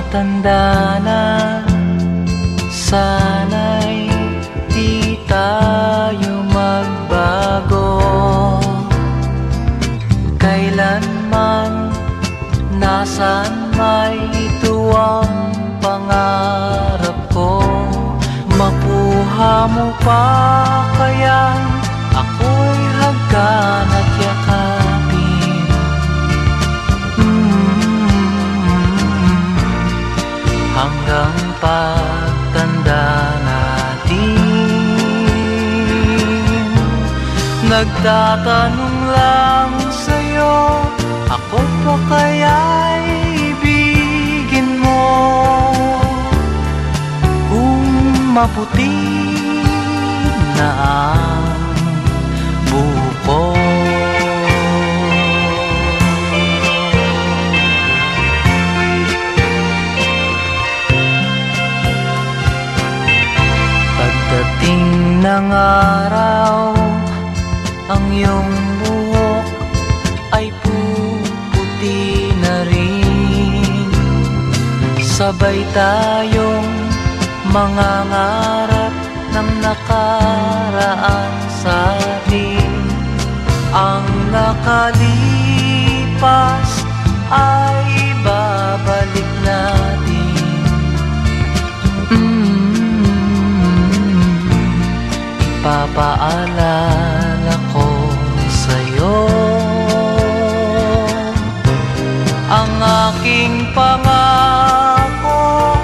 Matanda na, sana'y di tayo magbago. Kailanman, nasaan may ito ang pangarap ko. Mapuha mo pa kaya ako'y hagkan at yakapin. Hanggang pagtanda natin. Nagtatanong lang sa'yo, ako pa kaya'y ibigin mo? Kung maputi na ang buko. Pagdating ng araw, ang iyong buhok ay puputi na rin. Sabay tayong mangangarap ng nakaraan sa atin. Ang nakalipas ay babalik natin. Ipapaalala ko sa'yo ang aking pangako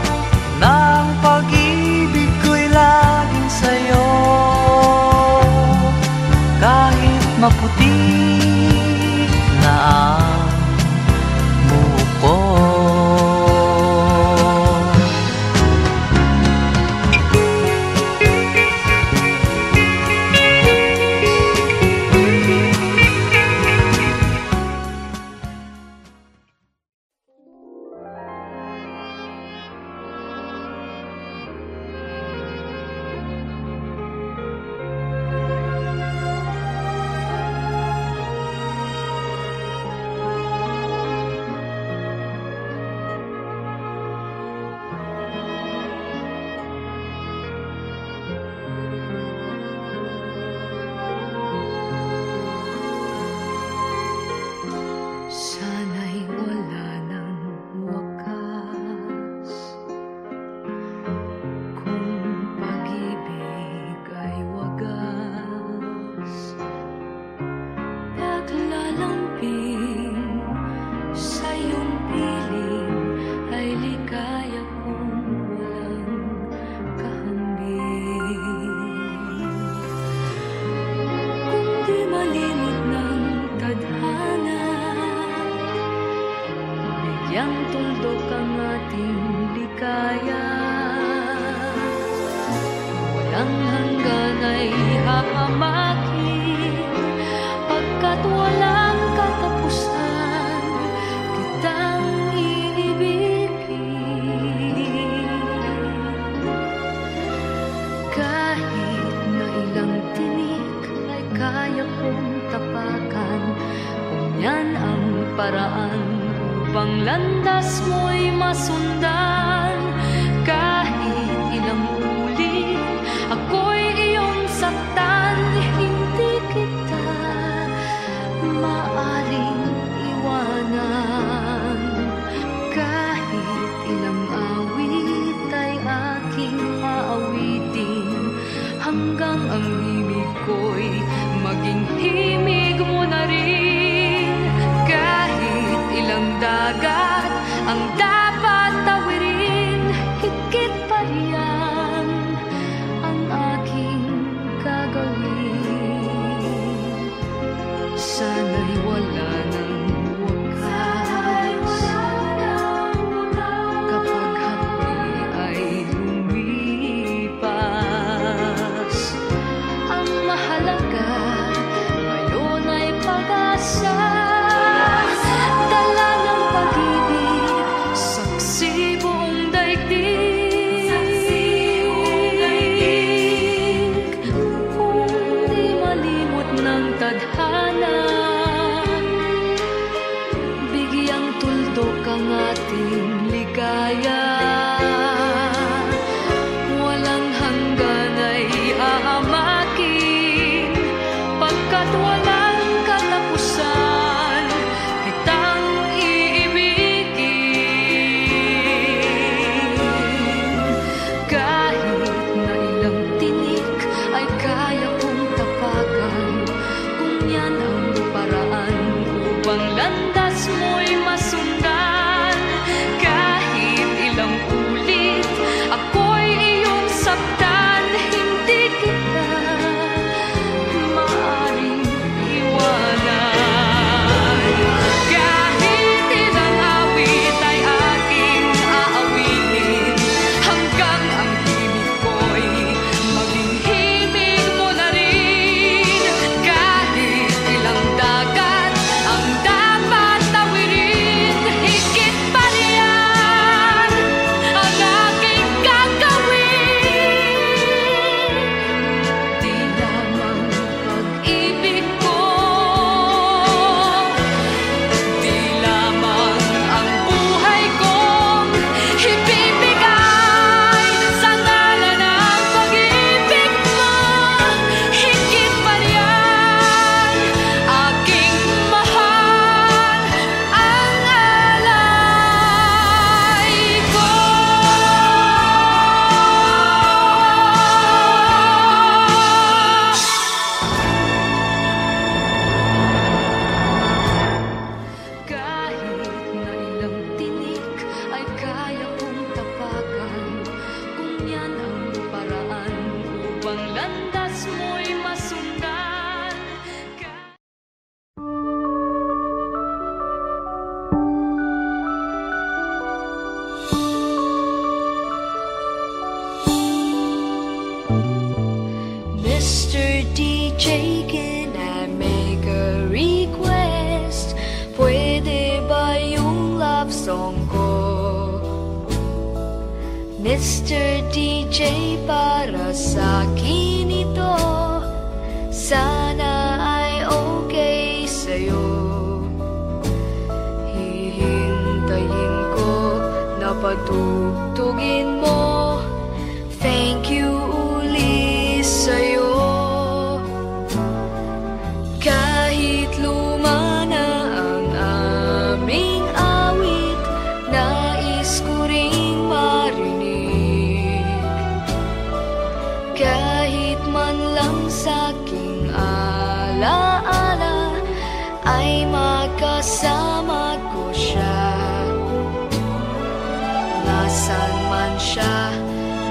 ng pag-ibig ko'y laging sa'yo. Kahit maputi na ang buko. Dala ng pag-ibig, saksi DJ, can I make a request? Pwede ba yung love song ko? Mr. DJ, para sa akin ito, sana ay okay sa'yo. Hihintayin ko na patugtugin mo. Thank you uli sa'yo. Kahit luma na ang aming awit, nais ko ring marinig. Kahit man lang sa'king alaala, ay makasama ko siya. Nasaan man siya,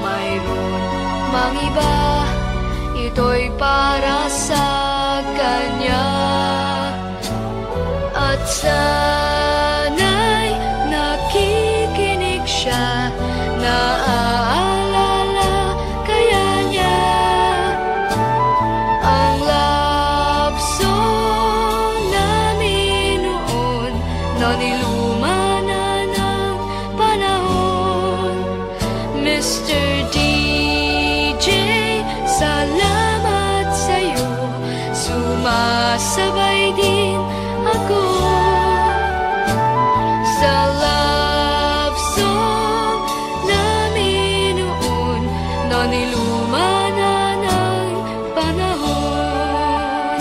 mayroon mang iba, ito'y para sa kanya. At sana'y nakikinig siya, naaalala kaya niya ang love song namin noon, na niluma na ng panahon. Mr. DJ, salamat sa'yo, sumasabay din ako sa love song namin noon, na niluma na ng panahon.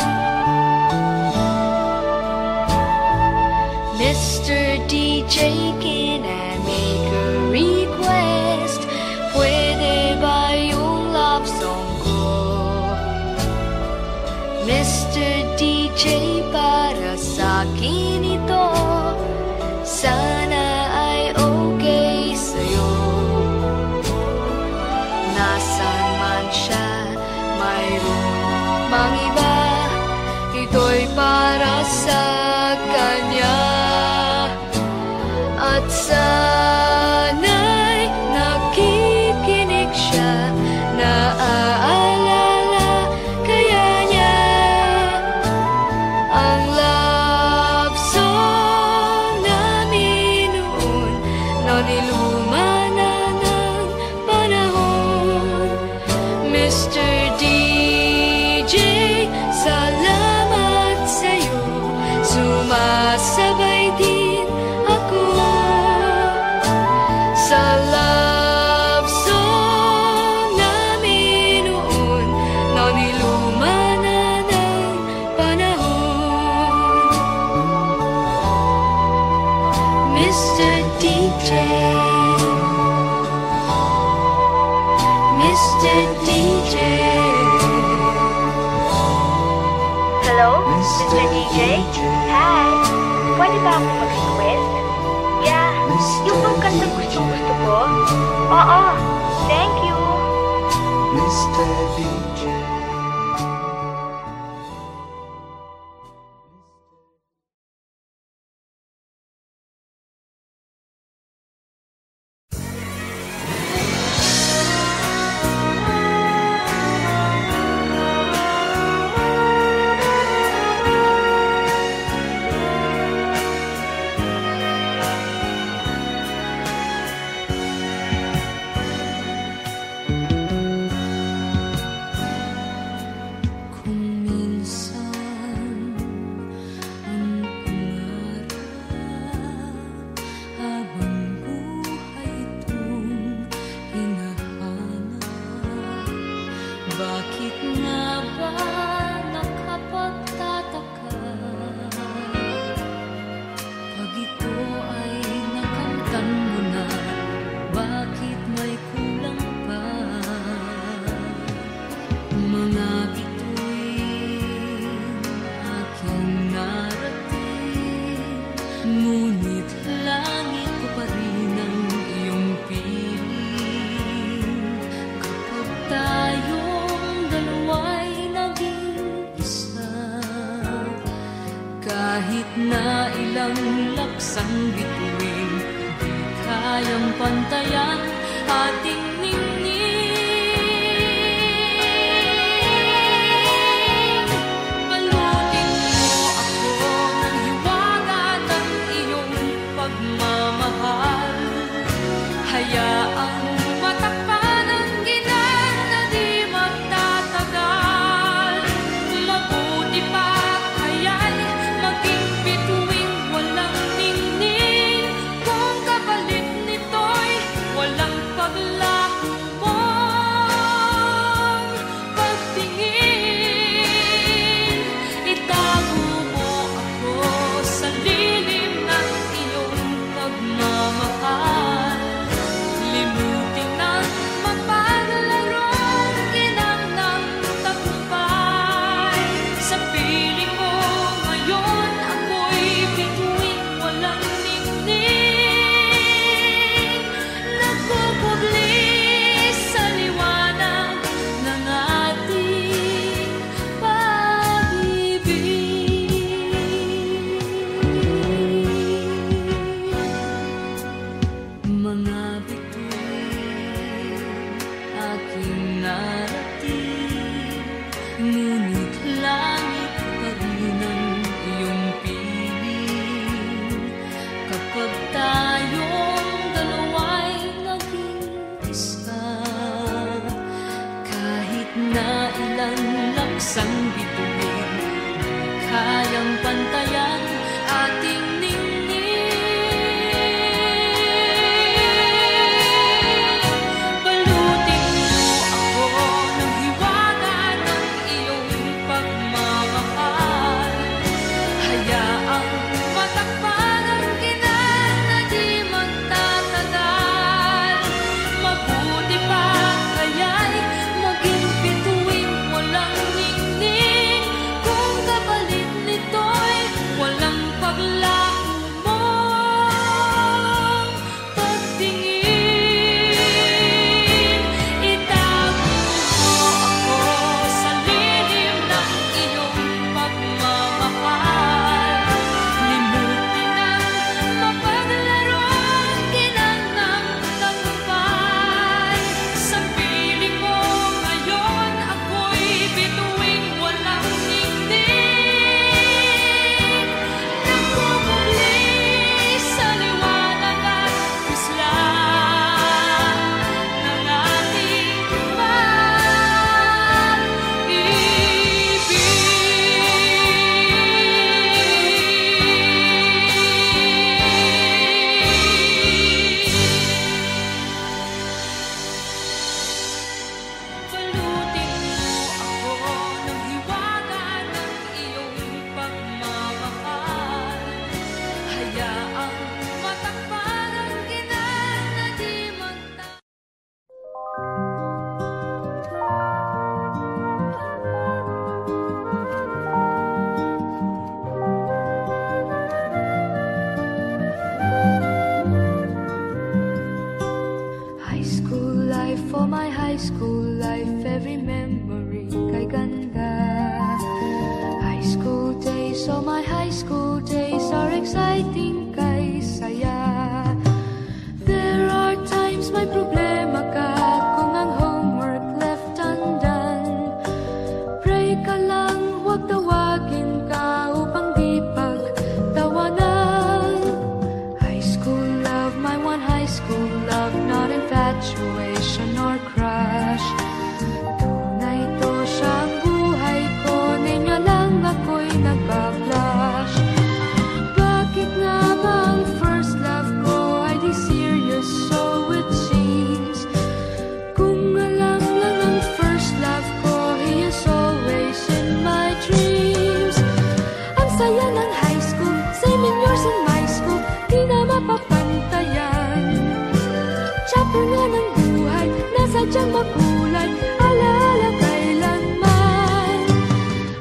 Mr. DJ, can I make a request? Pwede ba yung love song ko? Mr. DJ, para sa akin ito, sana ay okay sa'yo. Nasaan man siya, mayroon mang iba, ito'y para sa kanya. At sana'y nakikinig siya, naaalala kaya niya ang love song namin noon, na niluma na ng panahon. Mr. DJ, salamat sa'yo, sumasabay din ako sa love song namin noon, na niluma na ng panahon. Mr. DJ, Mr. DJ. Hello, Mr. DJ? Hi! Pwede ba akong mag-request? Yeah, yung bang kanta gustong-gusto ko? Oo, thank you! Mr. DJ. Bakit nga ba nakapagtataka pag ito ay nakamtan mo na? Bakit may kulang pa? Mga bituin aking narating, ngunit langit ko pa rin ang iyong piling. Kapag tayong dalawa'y naging isa, kahit na ilang laksang bituin, di kayang pantayan ating ningning. isang bituin, kayang pantayan ating for my high school life, every memory kay ganda. High school days, oh my high school days are exciting kay saya. There are times may problema ka kung ang homework left undone. Pray ka lang, huwag tawagin ka upang di pagtawanan. High school love, my one high school love, not infatuation or crush. Tunay to siyang buhay ko, niya lang ako'y nagpa-blush. Bakit nga ba ang first love ko ay di serious, so it seems? Kung alam lang ang first love ko, he is always in my dreams. Ang saya ng high school, same in yours in my school, di na mapapantayan. Chapter nga ng buhay, nasadyang makulay, alaala kailanman.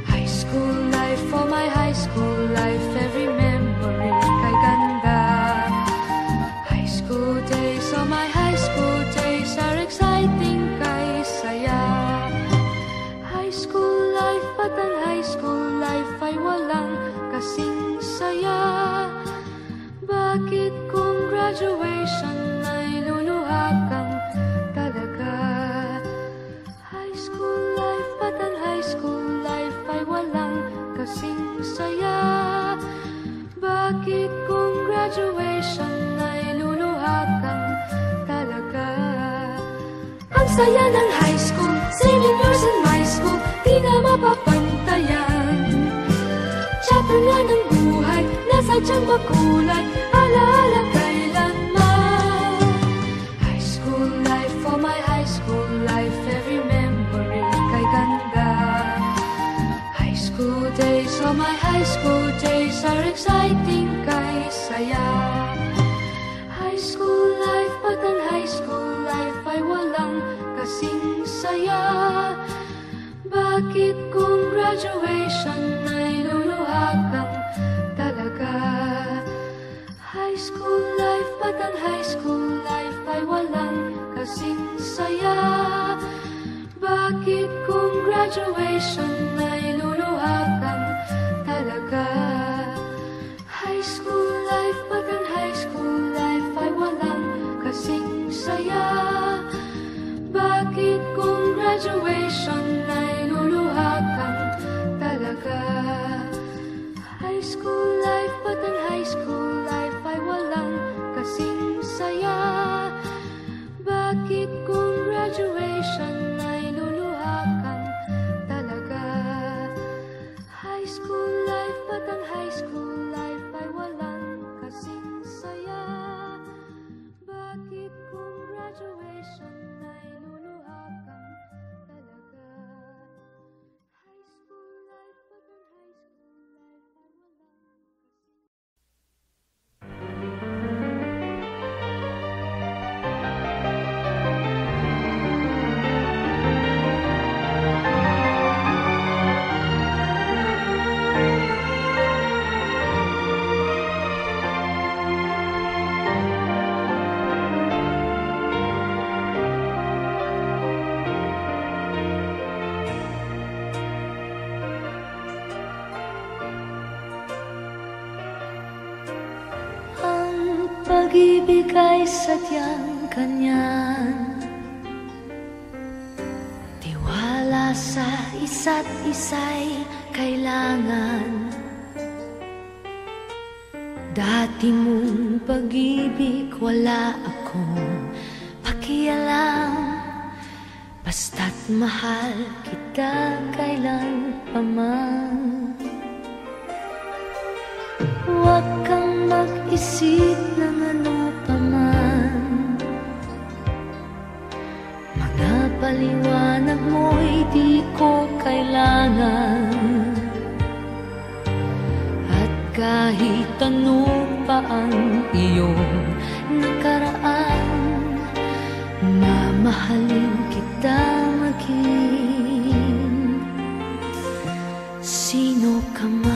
High school life, oh my high school life, every memory kay ganda. High school days, oh my high school days are exciting kay saya. High school life, at ang high school life ay walang kasing saya. Bakit kung graduation ay luluha kang talaga? High school life, at ang high school life ay walang kasing saya. Bakit kung graduation ay luluha kang talaga? Ang saya ng high school, same in yours in my school, di na mapapantayan. Chapter nga ng buhay, nasadyang makulay, alaala kailanman. High school life, oh my high school life, every memory kay ganda. High school days, oh my high school days are exciting kay saya. High school life, at ang high school life ay walang kasing saya. Bakit kung graduation ay luluha kang talaga? High school life, at ang high school life ay walang kasing saya. Bakit kung graduation ay luluha kang talaga? High school life, at ang high school life ay walang kasing saya. Bakit kung graduation ay luluha kang talaga? High school life, at ang high school life ay walang kasing saya. Bakit kung graduation ay luluha kang talaga? pag-ibig ay sadyang kanyan, tiwala sa isa't isa'y kailangan. Dati mong pag-ibig wala akong pakialam, basta't mahal kita kailan pa man. Huwag kang mag-isip ng ano pa man, mga paliwanag mo'y di ko kailangan. At kahit ano pa ang iyong nakaraan, mamahalin kita maging sino ka man.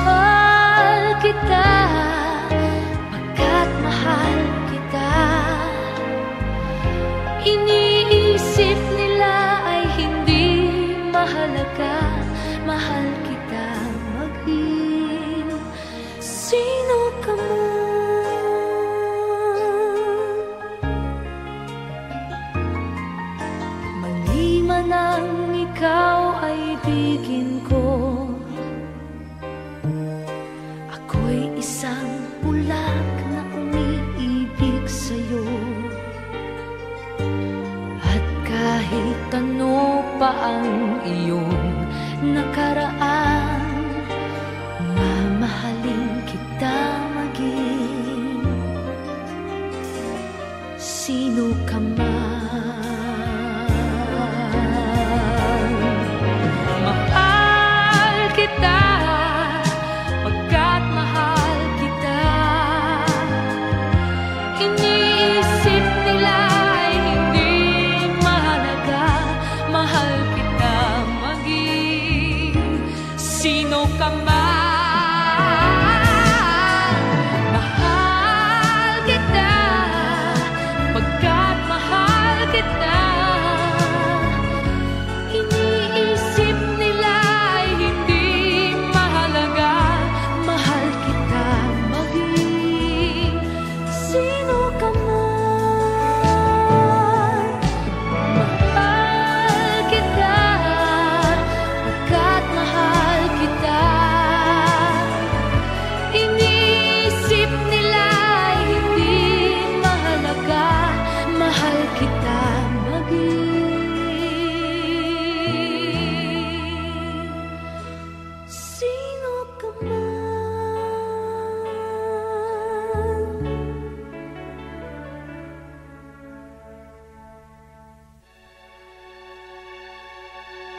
Mahal kita pagkat mahal kita. Iniisip nila ay hindi mahalaga, mahal kita maging sino ka man. Maliman ang ikaw ay ibigin ko, ako'y isang bulag na umiibig sa'yo. At kahit ano pa ang iyong nakaraan, mamahalin kita maging sino ka man. Mahal kita pagkat mahal kita. Iniisip nila ay hindi mahalaga, mahal kita maging sino ka man. Mahal kita pagkat mahal kita. Iniisip nila ay hindi mahalaga, mahal kita maging sino ka man. Mahal kita pagkat mahal kita. Iniisip nila ay hindi mahalaga, mahal kita maging sino ka man.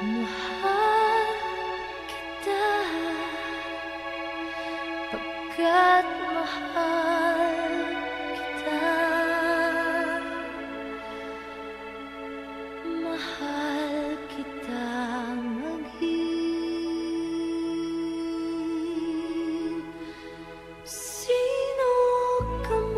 Mahal kita pagkat mahal kita. Mahal kita maging sino ka man.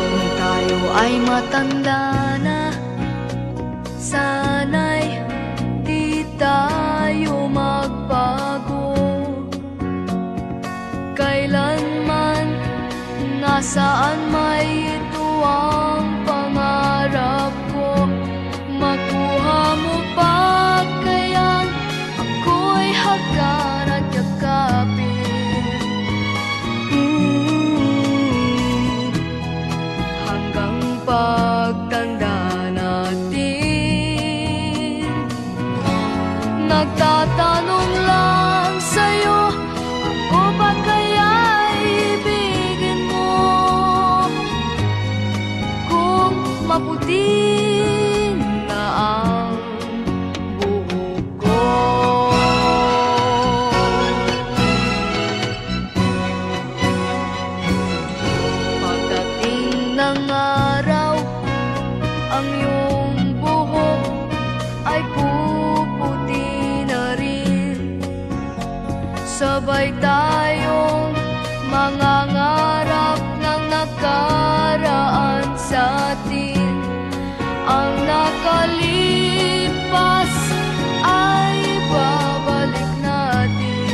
Kung tayo ay matanda na, sana'y di tayo magbago. Kailanman, nasaan may ito ang pangarap ko. Makuha mo pa kayang ako'y hagan at yakapin. Hanggang pagtanda natin, nagtatanong lang sa'yo, ako ba kaya ibigin mo? Kung maputi na ang buhok ko, pagdating ng araw, ang iyong buhok ay sabay tayong mangangarap ng nakaraan sa atin. Ang nakalipas ay babalik natin.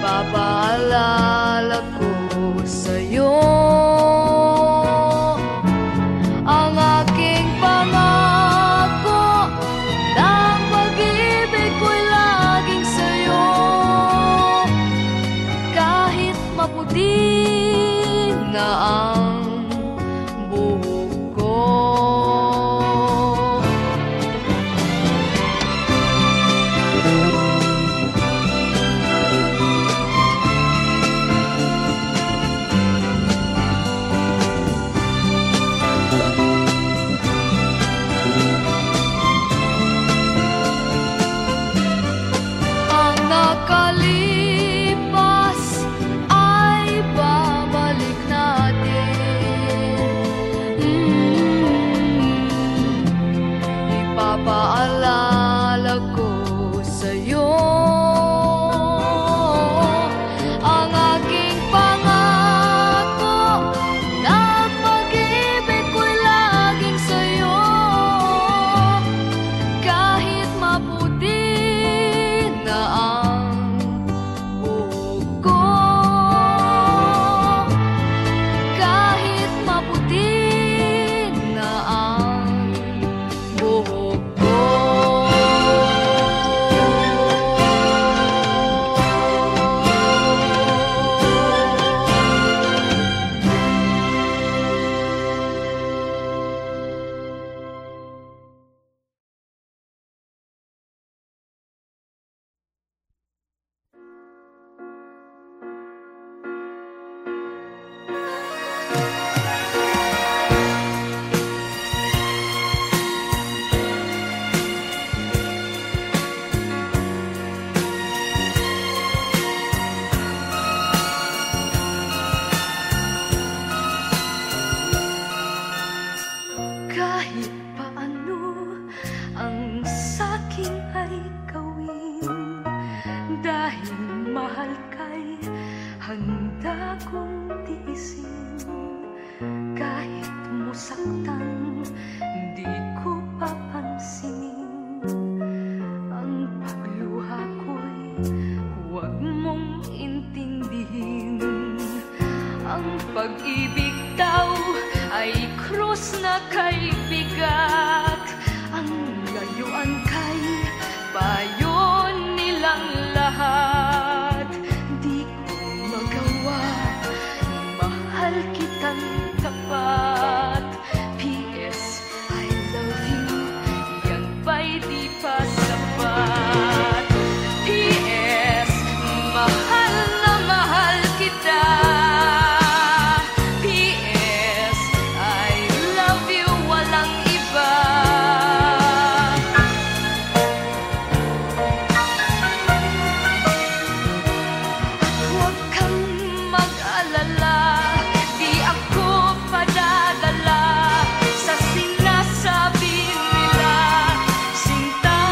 Ipapaalala ko sa'yo ang aking pangako na ang pag-ibig ko'y laging sa'yo. Kahit maputi na ang buhok ko. Ang nakalipas ay babalik natin. Ipapaalala ko sa'yo ang aking pangako na ang pag-ibig ko'y laging sa'yo. Kahit maputi na ang buhok ko, kahit maputi na ang buhok ko. Kahit paano ang sa'kin ay gawin, dahil mahal ka'y handa kong tiisin. Kahit musaktan, di ko papansinin ang pagluha ko'y huwag mong intindihin. Ang pag-ibig daw ay krus na kay bigat, ang layuan kay payo nilang lahat. Di ko magawa, mahal kitang tapat. P.S. I love you, yan ba'y di pa sapat? P.S. mahal na mahal kita. P.S. I love you, walang iba. Huwag kang mag-alala, di ako padadala sa sinasabi nila, sinta.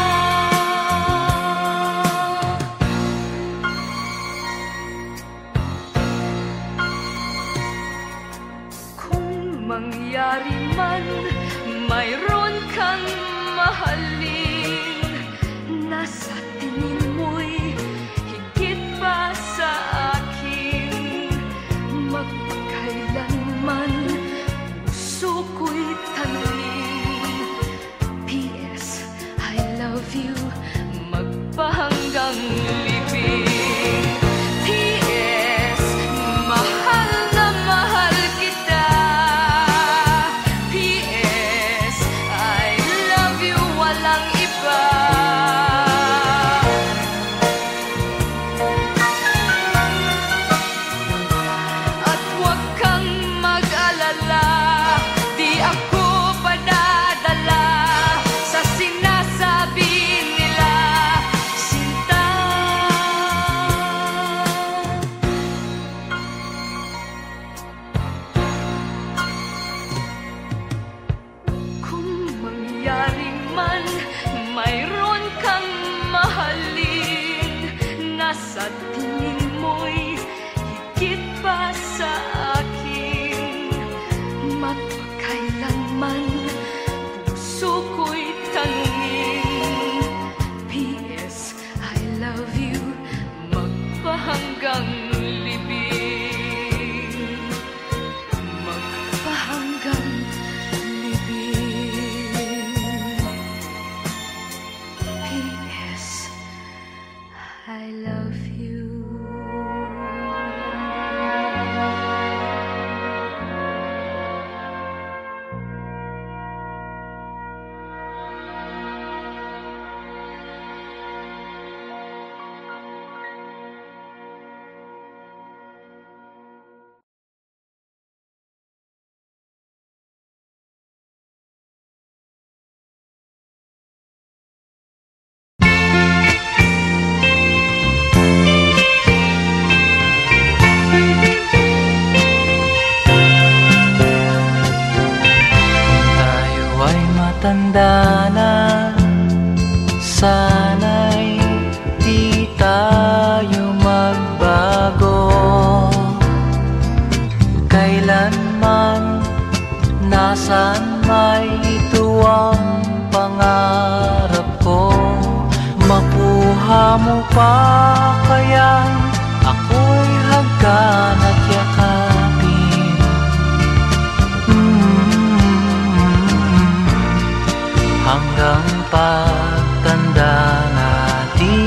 Kung mangyari man, mayroon kang mahalin, nasa tingin mo'y higit pa sa akin. Magpakailanman puso ko'y tanungin. P.S. I love you, magpahanggang libing. P.S. mahal na mahal kita. P.S. I love you, walang iba. At huwag kang mag-alala, di ako padadala sa sinasabi nila, sinta. Kung mangyari man, mayroon nasa tingin mo'y higit pa sa akin. Magpakailanman puso ko'y tanungin. P.S. I love you, magpahanggang libing. Magpahanggang libing. P.S. I love you. Tanda na, sana'y di tayo magbago. Kailanman, nasaan may ito ang pangarap ko. Makuha mo pa kaya ako'y hagkan at yakapin. Hanggang pagtanda natin,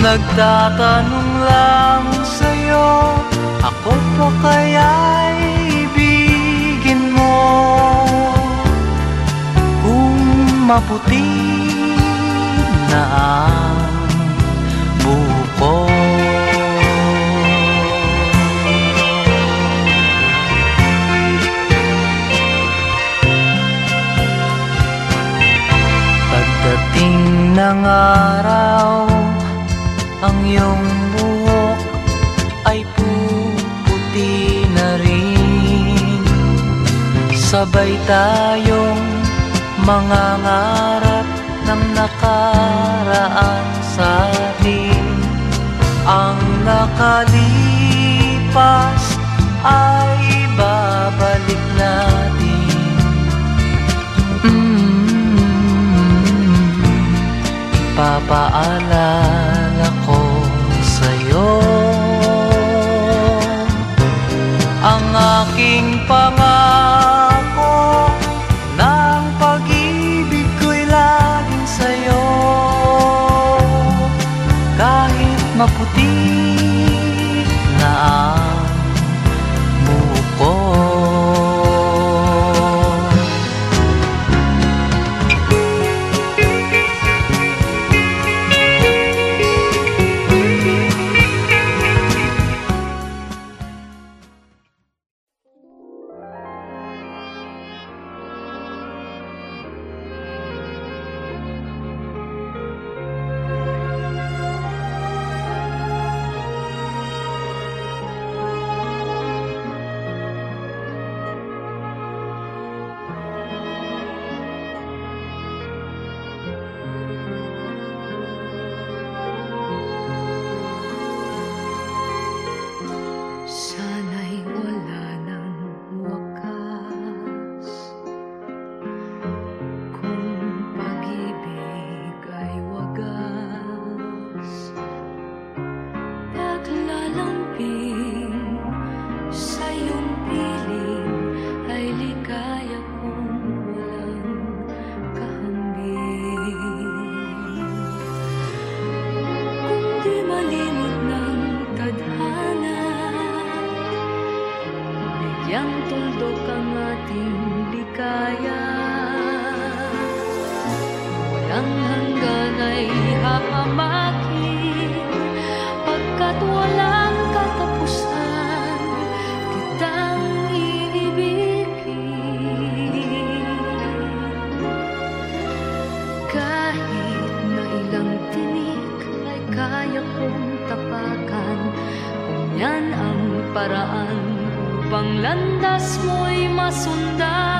nagtatanong lang sa'yo, ako pa kaya'y ibigin mo? Kung maputi na ang buko. Pagdating ng araw, ang iyong buhok ay puputi na rin. Sabay tayong mangangarap ng nakaraan sa atin. Ang nakalipas ay babalik natin. Ipapaalala ko sa'yo ang aking pangako, ng pag-ibig ko'y laging sa'yo. Kahit maputi na ang buko. Sana'y wala ng wakas, kung pag-ibig ay wagas. Naglalamping sa iyong piling ay ligaya kung walang kahambing. Kung di malimot ng tadhana, bigyang tuldok ang ating ligaya. Walang hanggan ay hahamakin, pagkat walang katapusan kitang iibigin. Kahit na ilang tinik ay kaya kong tapakan, kung yan ang paraan upang landas mo'y masundan.